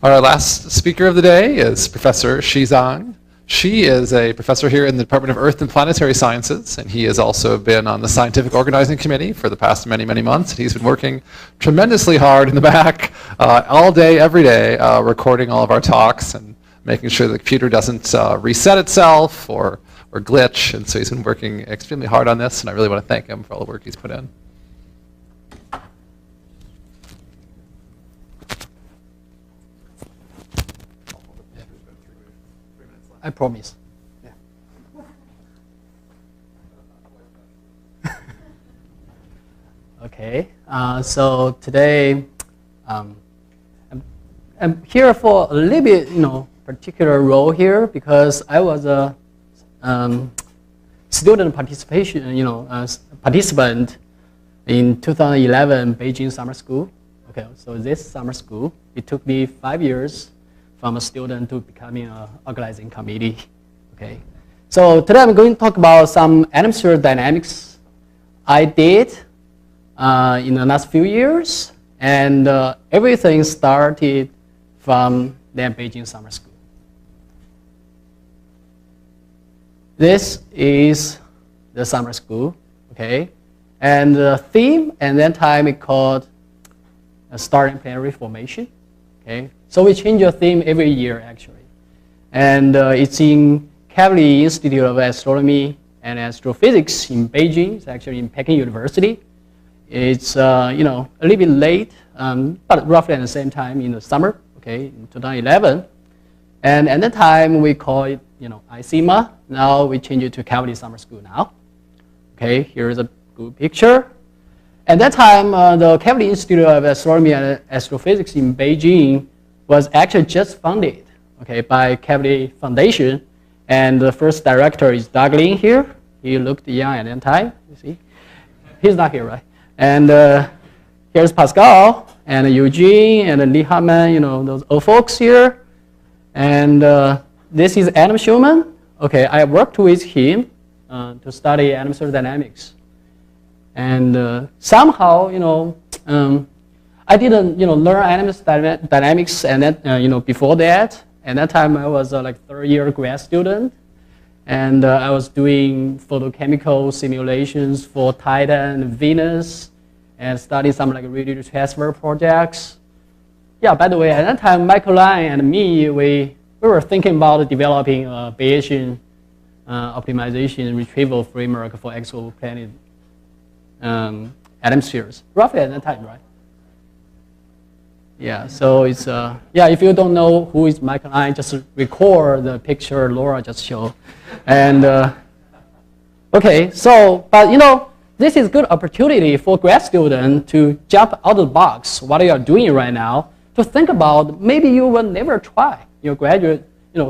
Our last speaker of the day is Professor Zhang. She is a professor here in the Department of Earth and Planetary Sciences, and he has also been on the Scientific Organizing Committee for the past many, many months. And he's been working tremendously hard in the back all day, every day, recording all of our talks and making sure the computer doesn't reset itself or glitch. And so he's been working extremely hard on this, and I really want to thank him for all the work he's put in. I promise. Yeah. Okay. So today, I'm here for a little bit, particular role here because I was a student participant in 2011 Beijing summer school. Okay. So this summer school, it took me 5 years from a student to becoming an organizing committee. Okay, so today I'm going to talk about some atmosphere dynamics I did in the last few years, and everything started from the Beijing summer school. This is the summer school, okay, and the theme at that time is called Star and Planetary Formation. Okay, so we change the theme every year actually, and it's in Kavli Institute of Astronomy and Astrophysics in Beijing. It's actually in Peking University. It's a little bit late, but roughly at the same time in the summer. Okay, in 2011, and at that time we call it ICMA. Now we change it to Kavli Summer School now. Okay, here's a good picture. At that time, the Kavli Institute of Astronomy and Astrophysics in Beijing was actually just founded, okay, by Kavli Foundation, and the first director is Doug Lin here. He looked young at that time. You see, he's not here, right? And here's Pascal and Eugene and Lee Hartman. Those old folks here. And this is Adam Schulman. Okay, I worked with him to study atmospheric dynamics. And somehow, I didn't, learn atmospheric dynamics, and then, before that. At that time, I was like third-year grad student, and I was doing photochemical simulations for Titan and Venus, and studying some like radio transfer projects. Yeah. By the way, at that time, Michael Lang and me, we were thinking about developing a Bayesian optimization retrieval framework for exoplanet atmospheres, roughly at that time, right? Yeah, so it's, if you don't know who is Michael Lang, just record the picture Laura just showed. And, okay, so, but this is a good opportunity for grad students to jump out of the box, what you are doing right now, to think about maybe you will never try your graduate,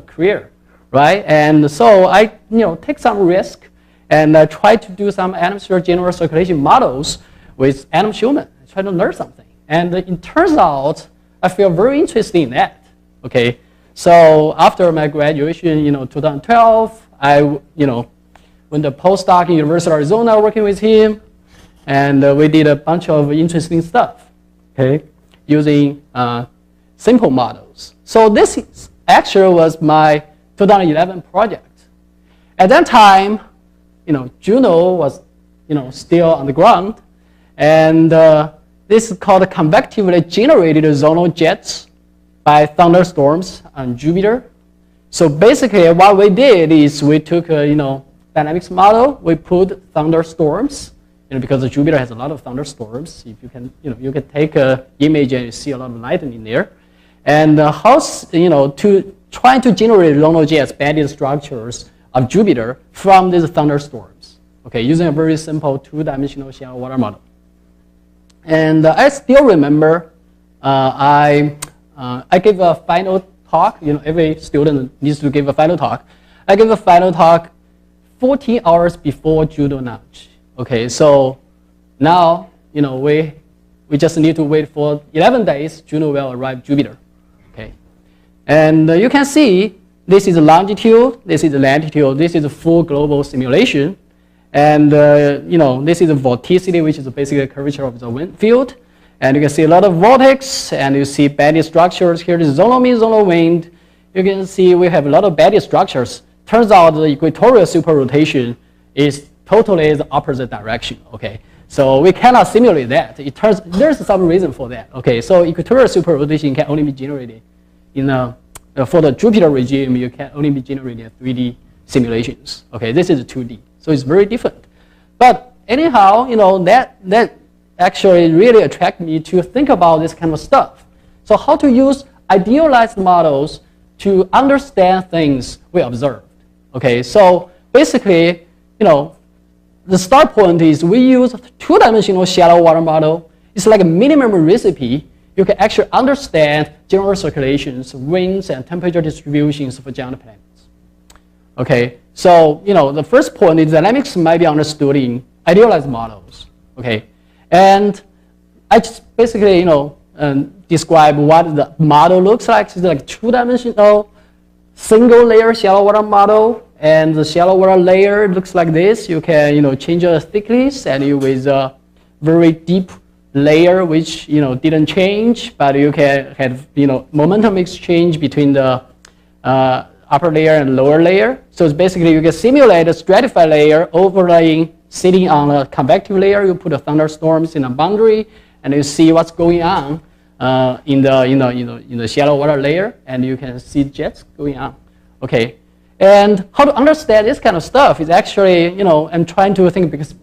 career, right? And so I, take some risk, and try to do some atmosphere general circulation models with Adam Schulman. I try to learn something. And it turns out I feel very interested in that. Okay, so after my graduation, 2012, I, went to postdoc in University of Arizona working with him. And we did a bunch of interesting stuff, okay, using simple models. So this actually was my 2011 project. At that time, Juno was, still on the ground, and this is called convectively generated zonal jets by thunderstorms on Jupiter. So basically, what we did is we took a, dynamics model. We put thunderstorms, because Jupiter has a lot of thunderstorms. If you can, you can take an image and you see a lot of lightning there, and to try to generate zonal jets, banded structures of Jupiter from these thunderstorms, okay, using a very simple two-dimensional shallow water model. And I still remember I gave a final talk. Every student needs to give a final talk. I gave a final talk 14 hours before Juno launch. Okay, so now we just need to wait for 11 days. Juno will arrive Jupiter. Okay, and you can see this is longitude, this is latitude, this is a full global simulation. And this is the vorticity, which is basically the curvature of the wind field. And you can see a lot of vortex, and you see banded structures. Here is zonal mean, zonal wind. You can see we have a lot of banded structures. Turns out the equatorial superrotation is totally the opposite direction, okay? So we cannot simulate that. There's some reason for that, okay? So equatorial superrotation can only be generated for the Jupiter regime, you can only be generated 3D simulations, okay? This is 2D, so it's very different. But anyhow, that actually really attracted me to think about this kind of stuff. So how to use idealized models to understand things we observed, okay? So basically, the start point is we use two-dimensional shallow water model. It's like a minimum recipe. You can actually understand general circulations, winds, and temperature distributions for giant planets. Okay, so the first point is dynamics might be understood in idealized models. Okay, and I just basically describe what the model looks like. It's like two-dimensional single-layer shallow water model. And the shallow water layer looks like this. You can, change the thickness, and you with a very deep layer which, didn't change, but you can have, momentum exchange between the upper layer and lower layer. So it's basically you can simulate a stratified layer overlaying, sitting on a convective layer. You put the thunderstorms in a boundary, and you see what's going on in the shallow water layer, and you can see jets going on. Okay. And how to understand this kind of stuff is actually, I'm trying to think because,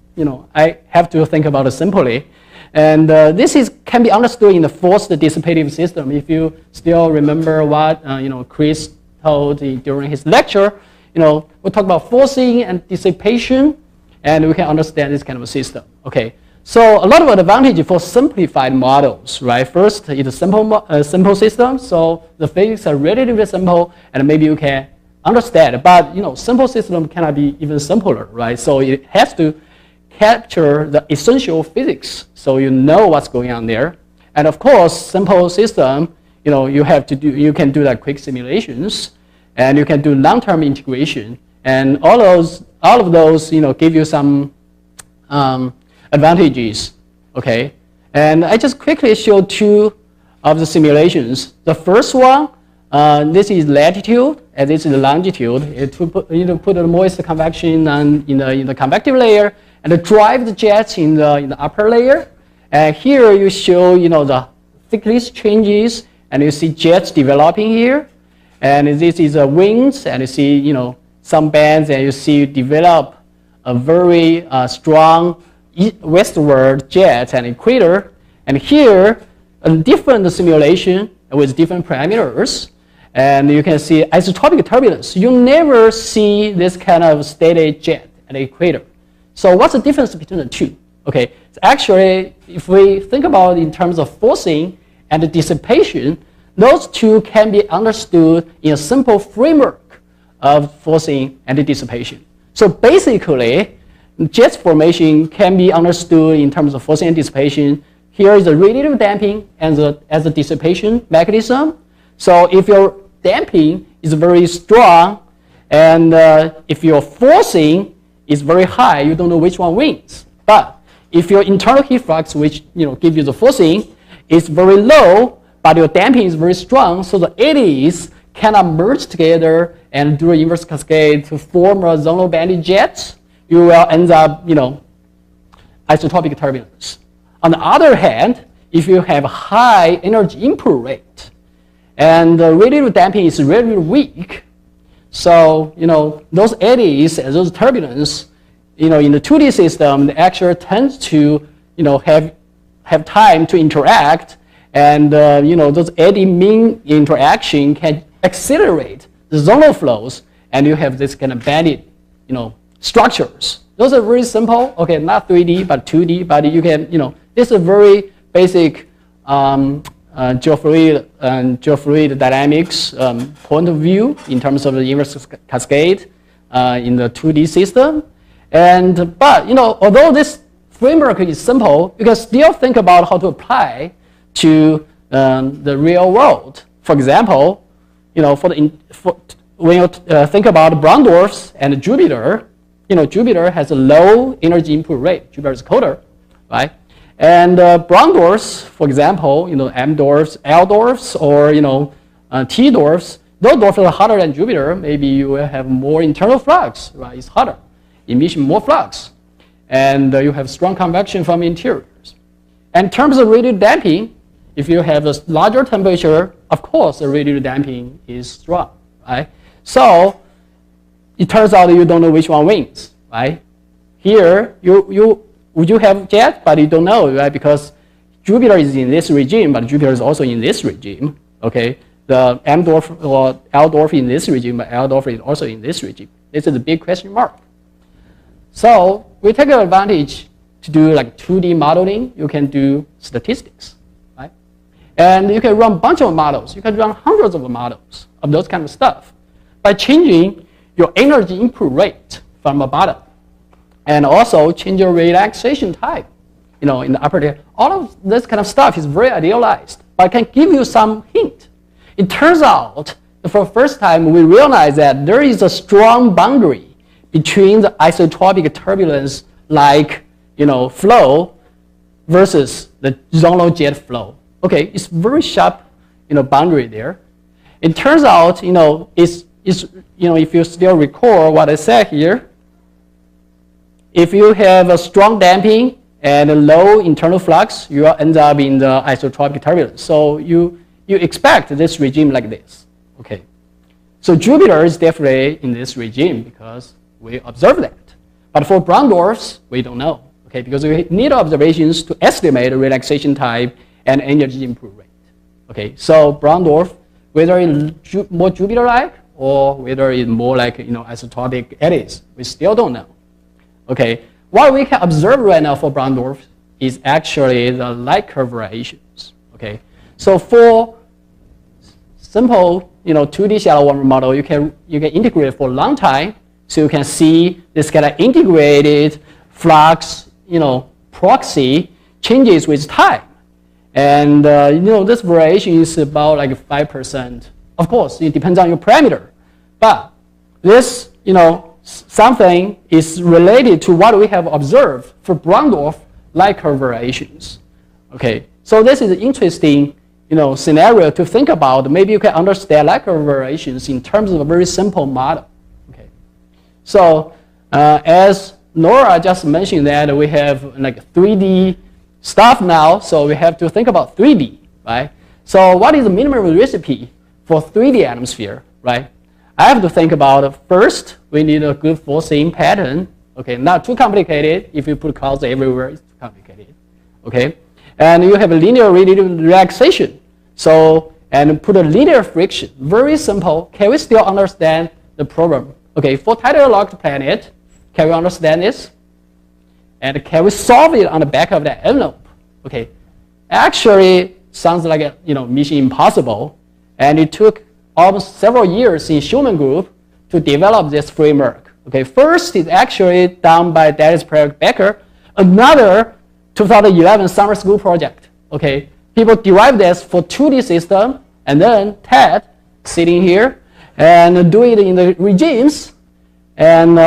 I have to think about it simply. And this can be understood in the forced dissipative system. If you still remember what, Chris told during his lecture, we'll talk about forcing and dissipation, and we can understand this kind of a system. Okay. So a lot of advantage for simplified models, right? First, it's a simple system, so the physics are relatively simple, and maybe you can understand, but simple system cannot be even simpler, right? So it has to capture the essential physics, so you know what's going on there. And of course, simple system, you can do like quick simulations, and you can do long-term integration, and all of those, give you some advantages. Okay, and I just quickly show two of the simulations. The first one. This is latitude, and this is longitude. You put the moist convection in the convective layer, and drive the jets in the upper layer. And here you show the thickness changes, and you see jets developing here. And this is winds, and you see some bands, and you see develop a very strong westward jet and equator. And here a different simulation with different parameters. And you can see isotropic turbulence. You never see this kind of steady jet at the equator. So what's the difference between the two? Okay, so actually, if we think about it in terms of forcing and dissipation, those two can be understood in a simple framework of forcing and dissipation. So basically, jet formation can be understood in terms of forcing and dissipation. Here is the radiative damping as a dissipation mechanism. So if your damping is very strong, and if your forcing is very high, you don't know which one wins. But if your internal heat flux, which give you the forcing, is very low, but your damping is very strong, so the eddies cannot merge together and do an inverse cascade to form a zonal banded jet, you will end up, isotropic turbulence. On the other hand, if you have high energy input rate, and the radiative damping is relatively weak, so those eddies and those turbulence, in the 2D system, they actually tend to have time to interact, and those eddy mean interaction can accelerate the zonal flows, and you have this kind of banded structures. Those are very simple. Okay, not 3D but 2D, but you can this is a very basic geofluid dynamics point of view in terms of the inverse cascade in the 2D system. But although this framework is simple, you can still think about how to apply to the real world. For example, when you think about brown dwarfs and Jupiter, Jupiter has a low energy input rate. Jupiter is colder, right? And brown dwarfs, for example, M dwarfs, L dwarfs, or T dwarfs, those dwarfs are hotter than Jupiter. Maybe you will have more internal flux, right? It's hotter, emission more flux, and you have strong convection from interiors. And in terms of radiative damping, if you have a larger temperature, of course, the radiative damping is strong, right? So it turns out you don't know which one wins, right? Here, would you have jet, but you don't know, right? Because Jupiter is in this regime, but Jupiter is also in this regime, okay? The M dwarf or L dwarf in this regime, but L dwarf is also in this regime. This is a big question mark. So we take advantage to do like 2D modeling. You can do statistics, right? And you can run a bunch of models. You can run hundreds of models of those kind of stuff by changing your energy input rate from a bottom. And also change your relaxation type, in the upper tier. All of this kind of stuff is very idealized, but I can give you some hint. It turns out that for the first time we realize that there is a strong boundary between the isotropic turbulence like flow versus the zonal jet flow. Okay, it's very sharp boundary there. It turns out if you still recall what I said here, if you have a strong damping and a low internal flux, you will end up in the isotropic turbulence. So you expect this regime like this. Okay. So Jupiter is definitely in this regime because we observe that. But for brown dwarfs, we don't know. Okay, because we need observations to estimate the relaxation type and energy input rate. Okay, so brown dwarf, whether it's more Jupiter-like or whether it's more like isotopic eddies, we still don't know. Okay, what we can observe right now for brown dwarfs is actually the light curve variations. Okay, so for simple 2D shallow warmer model, you can integrate for a long time, so you can see this kind of integrated flux proxy changes with time, and this variation is about like 5%. Of course, it depends on your parameter, but this something is related to what we have observed for brown dwarf light curve variations. Okay, so this is an interesting scenario to think about. Maybe you can understand light curve variations in terms of a very simple model. Okay, so as Nora just mentioned that we have like 3D stuff now, so we have to think about 3D, right? So what is the minimum recipe for 3D atmosphere, right? I have to think about first, we need a good forcing pattern. Okay, not too complicated. If you put clouds everywhere, it's too complicated. Okay, and you have a linear relaxation. So, and put a linear friction. Very simple. Can we still understand the problem? Okay, for tidally locked planet, can we understand this? And can we solve it on the back of the envelope? Okay, actually sounds like a mission impossible, and it took almost several years in Schumann Group to develop this framework. Okay, first it's actually done by Dennis Becker, another 2011 summer school project. Okay, people derived this for 2D system, and then Ted sitting here and do it in the regimes, and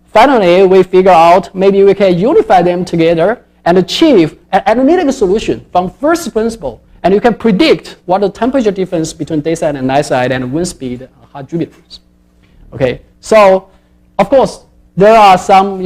finally we figure out maybe we can unify them together and achieve an analytic solution from first principle. And you can predict what the temperature difference between day side and night side and wind speed on hot Jupiters. Okay, so of course there are some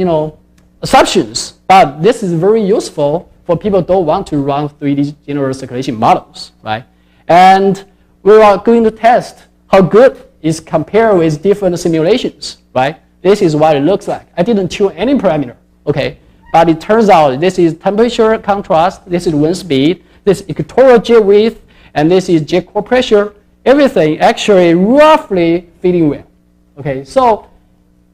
assumptions, but this is very useful for people who don't want to run 3D general circulation models, right? And we are going to test how good is compared with different simulations, right? This is what it looks like. I didn't tune any parameter, okay? But it turns out this is temperature contrast, this is wind speed, this is equatorial jet width, and this is jet core pressure. Everything actually roughly fitting well. Okay, so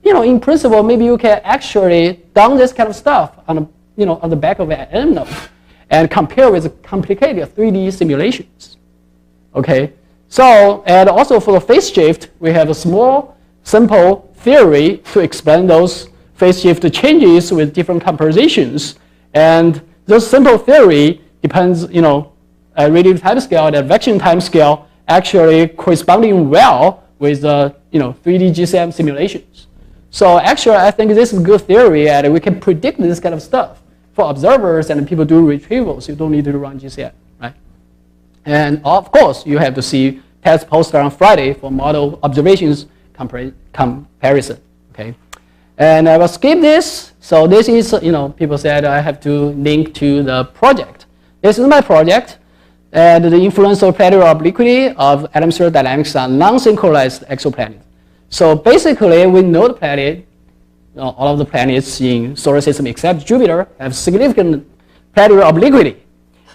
in principle, maybe you can actually done this kind of stuff on on the back of an envelope and compare with complicated 3D simulations. Okay, so and also for the phase shift, we have a small, simple theory to explain those phase shift changes with different compositions, and this simple theory depends, radiative time scale and advection time scale actually corresponding well with the 3D GCM simulations. So actually, I think this is good theory, and we can predict this kind of stuff for observers and people do retrievals, you don't need to run GCF, right? And of course, you have to see test poster on Friday for model observations comparison, okay? And I will skip this. So this is, people said I have to link to the project. This is my project. And the influence of planetary obliquity of atmospheric dynamics on non-synchronized exoplanets. So basically, we know the planet, all of the planets in solar system except Jupiter have significant planetary obliquity.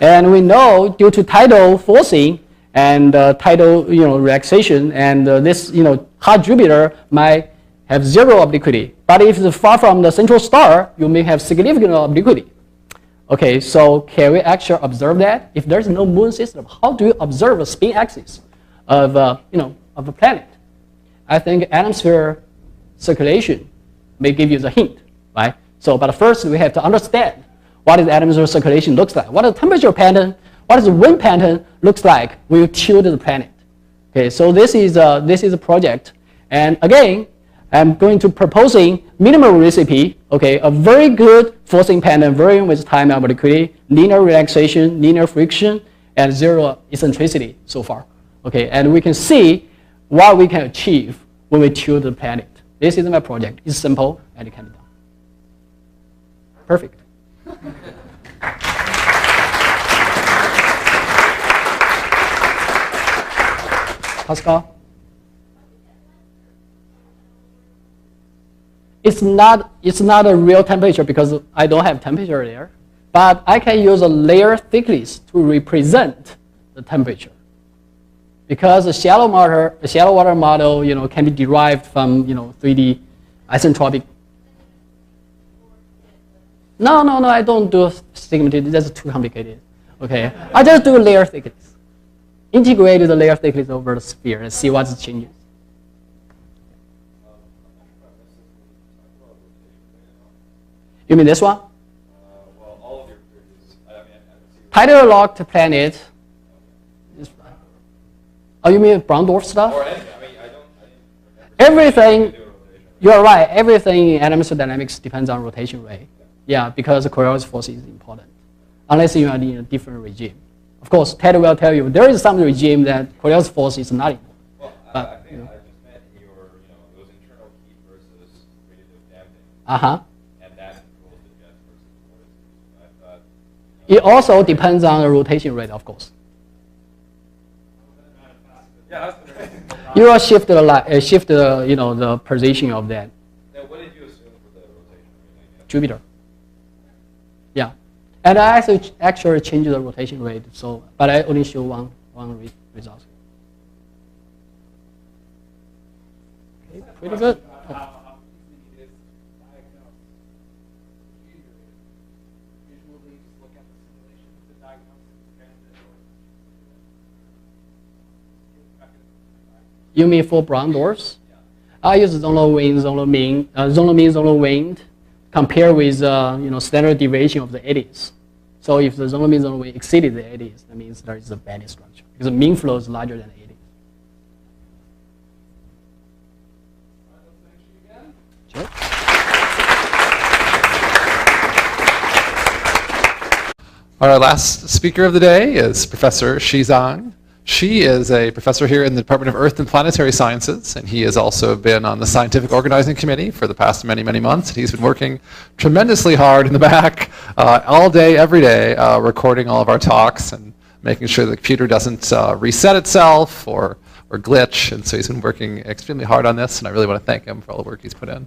And we know due to tidal forcing and tidal relaxation, and this hot Jupiter might have zero obliquity. But if it's far from the central star, you may have significant obliquity. Okay, so can we actually observe that? If there's no moon system, how do you observe a spin axis of of a planet? I think atmosphere circulation may give you the hint, right? So, but first we have to understand what is atmosphere circulation looks like, what is the temperature pattern, what is the wind pattern looks like when you tilt the planet. Okay, so this is a project, and again, I'm going to proposing minimal recipe, okay, a very good forcing pattern varying with time obliquity, linear relaxation, linear friction, and zero eccentricity so far. Okay, and we can see what we can achieve when we tilt the planet. This is my project. It's simple and it can be done. Perfect. Pascal? It's not a real temperature because I don't have temperature there, but I can use a layer thickness to represent the temperature. Because the shallow water model, can be derived from 3D isentropic. No, I don't do segmented. That's too complicated. Okay, I just do layer thickness, integrate the layer thickness over the sphere and see what's changing. You mean this one? Well, all of your previous, tidal locked planet. Oh, you mean brown dwarf stuff? or anything. I don't Everything, you're right. Everything in atmospheric dynamics depends on rotation rate. Yeah, because the Coriolis force is important. Unless you are in a different regime. Of course, Ted will tell you there is some regime that Coriolis force is not important. Well, but, I think I just meant your, those internal heat versus radiative damping. Uh-huh. And that controls the jet versus vortices. I thought. It also depends on the rotation rate, of course. Yeah, that's the You will shift the position of that. Now, what did you assume for the rotation? Jupiter. Yeah, and I actually changed the rotation rate. So, but I only show one result. Okay, pretty good. You mean for brown dwarfs? I use zonal wind, zonal mean, zonal wind, compared with standard deviation of the eddies. So if the zonal mean, zonal wind exceeded the eddies, that means there is a band structure because the mean flow is larger than the eddies. Sure. Our last speaker of the day is Professor Zhang. She is a professor here in the Department of Earth and Planetary Sciences, and he has also been on the Scientific Organizing Committee for the past many, many months. He's been working tremendously hard in the back all day, every day, recording all of our talks and making sure the computer doesn't reset itself or glitch. And so he's been working extremely hard on this, and I really want to thank him for all the work he's put in.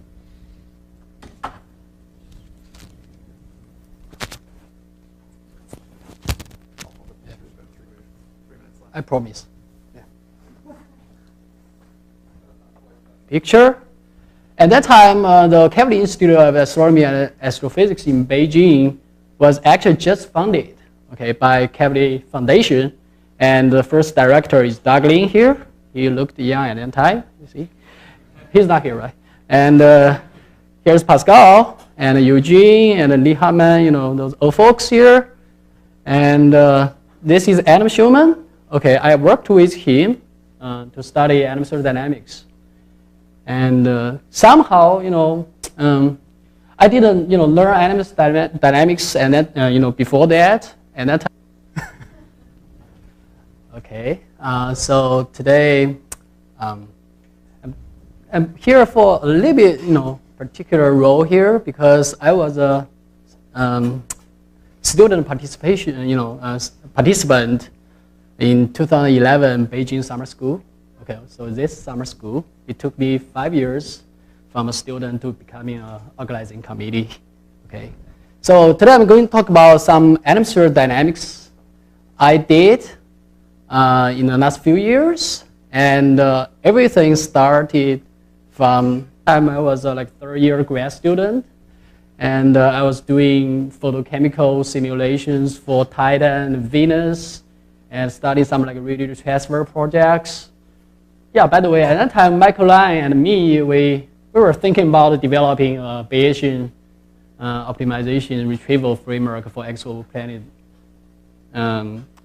I promise. Yeah. Picture. At that time, the Kavli Institute of Astronomy and Astrophysics in Beijing was actually just founded, okay, by Kavli Foundation, and the first director is Doug Lin here. He looked young at that time. You see, he's not here, right? And here's Pascal and Eugene and Lee Hartman. Those old folks here. And this is Adam Schulman. Okay, I worked with him to study atmospheric dynamics. And somehow, I didn't, learn dynamics, and then, before that, and that time. Okay, so today, I'm here for a little bit, particular role here because I was a student participation, participant in 2011 Beijing summer school. Okay, so this summer school, it took me 5 years from a student to becoming an organizing committee. Okay, so today I'm going to talk about some atmosphere dynamics I did in the last few years, and everything started from time I was like third-year grad student, and I was doing photochemical simulations for Titan and Venus, and studying some like radiative transfer projects. Yeah, by the way, at that time, Michael Lang and me, we were thinking about developing a Bayesian optimization retrieval framework for exoplanet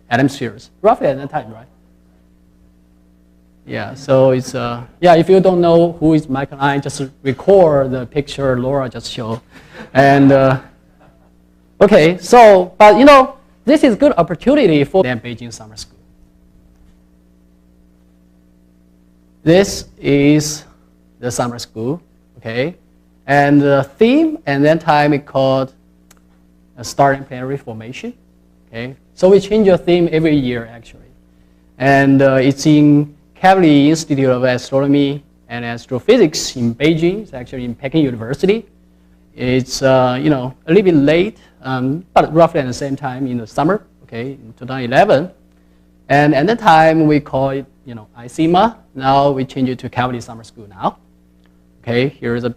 atmospheres, roughly at that time, right? Yeah, so it's, if you don't know who is Michael Lang, just record the picture Laura just showed. And, okay, so, but this is good opportunity for the Beijing summer school. This is the summer school, okay? And the theme and then time is called starting planetary formation, okay? So we change the theme every year, actually. And it's in Kavli Institute of Astronomy and Astrophysics in Beijing. It's actually in Peking University. It's a little bit late, but roughly at the same time in the summer, okay, in 2011. And at the time we call it, ICMA. Now we change it to Kavli Summer School now. Okay, here is a